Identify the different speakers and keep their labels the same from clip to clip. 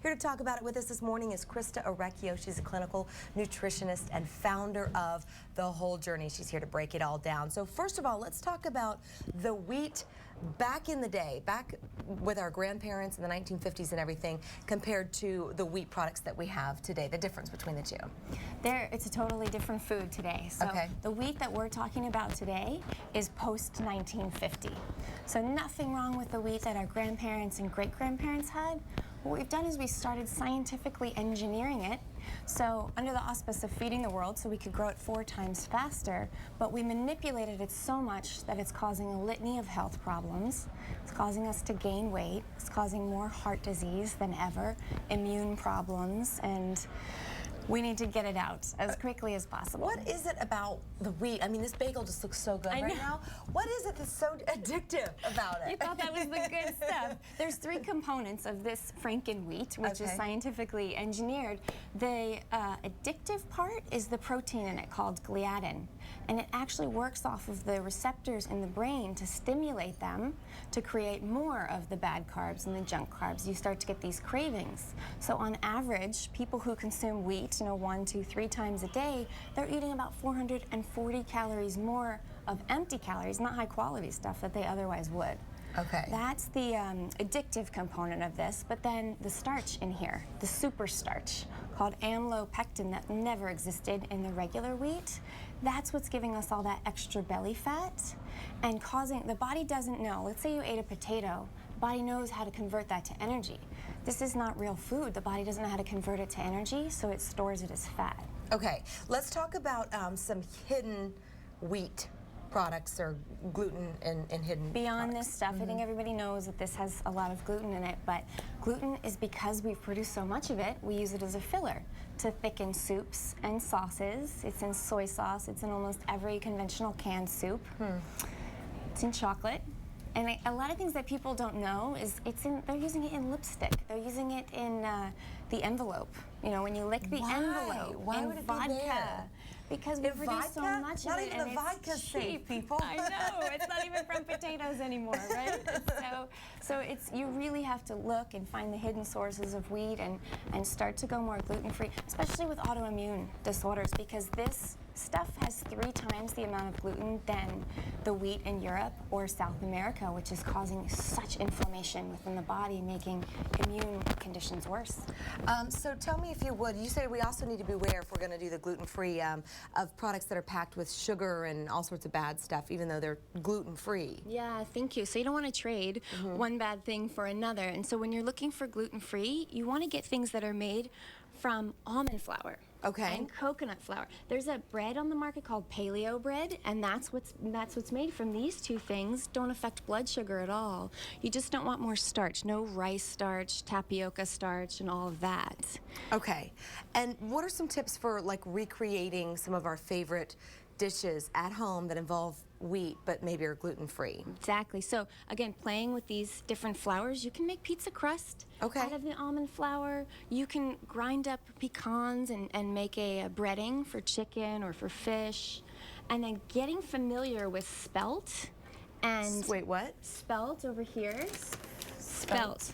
Speaker 1: Here to talk about it with us this morning is Christa Orecchio. She's a clinical nutritionist and founder of The Whole Journey. She's here to break it all down. So first of all, let's talk about the wheat back in the day, back with our grandparents in the 1950s and everything, compared to the wheat products that we have today, the difference between the two.
Speaker 2: It's a totally different food today. So the wheat that we're talking about today is post-1950. So nothing wrong with the wheat that our grandparents and great-grandparents had. What we've done is we started scientifically engineering it, so under the auspice of feeding the world so we could grow it 4 times faster, but we manipulated it so much that it's causing a litany of health problems. It's causing us to gain weight. It's causing more heart disease than ever, immune problems, and we need to get it out as quickly as possible.
Speaker 1: What is it about the wheat? I mean, this bagel just looks so good right now. What is it that's so addictive about it?
Speaker 2: You thought that was the good stuff. There's 3 components of this Frakenwheat, which is scientifically engineered. The addictive part is the protein in it called gliadin. And it actually works off of the receptors in the brain to stimulate them to create more of the bad carbs and the junk carbs. You start to get these cravings. So on average, people who consume wheat, 1, 2, 3 times a day, they're eating about 440 calories more of empty calories, not high quality stuff that they otherwise would.
Speaker 1: Okay.
Speaker 2: That's the addictive component of this, but then the starch in here, the super starch called amylopectin that never existed in the regular wheat, that's what's giving us all that extra belly fat and causing, the body doesn't know. Let's say you ate a potato, the body knows how to convert that to energy. This is not real food. The body doesn't know how to convert it to energy, so it stores it as fat.
Speaker 1: Okay, let's talk about some hidden wheat products or gluten and hidden
Speaker 2: Beyond
Speaker 1: products.
Speaker 2: this stuff, I think everybody knows that this has a lot of gluten in it, but gluten is because we've produced so much of it, we use it as a filler to thicken soups and sauces. It's in soy sauce, it's in almost every conventional canned soup. It's in chocolate. And a lot of things that people don't know is they're using it in lipstick. They're using it in the envelope. When you lick the envelope.
Speaker 1: Why would it
Speaker 2: vodka.
Speaker 1: be there?
Speaker 2: Because we produce so much
Speaker 1: Not
Speaker 2: of it,
Speaker 1: even
Speaker 2: and
Speaker 1: the vodka's safe, people.
Speaker 2: I know, it's not even from potatoes anymore, right? So you really have to look and find the hidden sources of wheat and start to go more gluten-free, especially with autoimmune disorders, because this stuff has 3 times the amount of gluten than the wheat in Europe or South America, which is causing such inflammation within the body, making immune conditions worse.
Speaker 1: So tell me, if you would, you say we also need to beware if we're going to do the gluten-free of products that are packed with sugar and all sorts of bad stuff, even though they're gluten-free.
Speaker 2: Yeah, thank you. So you don't want to trade one bad thing for another. And so when you're looking for gluten-free, you want to get things that are made from almond flour. And coconut flour. There's a bread on the market called paleo bread, and that's what's made from these 2 things. Don't affect blood sugar at all. You just don't want more starch. No rice starch, tapioca starch, and all of that.
Speaker 1: Okay. And what are some tips for like recreating some of our favorite dishes at home that involve wheat but maybe are gluten-free?
Speaker 2: Exactly. So again, playing with these different flours, you can make pizza crust out of the almond flour. You can grind up pecans and make a breading for chicken or for fish. And then getting familiar with spelt and...
Speaker 1: Wait, what?
Speaker 2: Spelt over here. Spelt.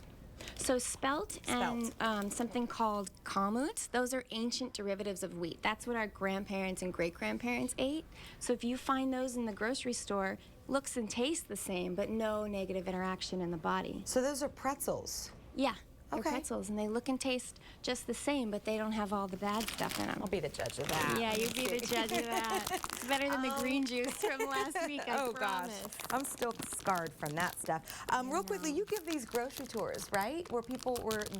Speaker 2: So spelt and something called kamut, those are ancient derivatives of wheat. That's what our grandparents and great-grandparents ate. So if you find those in the grocery store, looks and tastes the same, but no negative interaction in the body.
Speaker 1: So those are pretzels?
Speaker 2: Yeah. They're pretzels, and they look and taste just the same, but they don't have all the bad stuff in them.
Speaker 1: I'll be the judge of that.
Speaker 2: Yeah, you be the judge of that. It's better than the green juice from last week, I promise.
Speaker 1: Gosh, I'm still scarred from that stuff. Real quickly, you give these grocery tours, right? Where people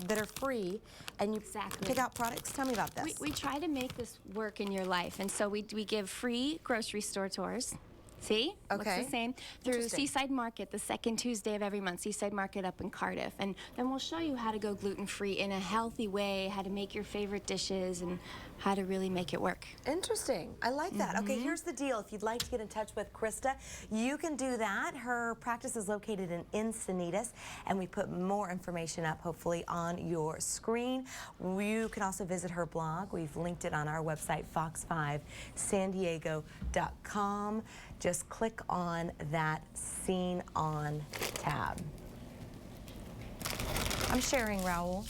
Speaker 1: that are free, and you pick out products. Tell me about this.
Speaker 2: We try to make this work in your life, and so we give free grocery store tours. See? Looks the same. Through Seaside Market, the 2nd Tuesday of every month, Seaside Market up in Cardiff. And then we'll show you how to go gluten-free in a healthy way, how to make your favorite dishes, and how to really make it work.
Speaker 1: Interesting. I like that. Okay, here's the deal. If you'd like to get in touch with Christa, you can do that. Her practice is located in Encinitas, and we put more information up, hopefully, on your screen. You can also visit her blog. We've linked it on our website, fox5sandiego.com. Just click on that Seen On tab. I'm sharing, Raul.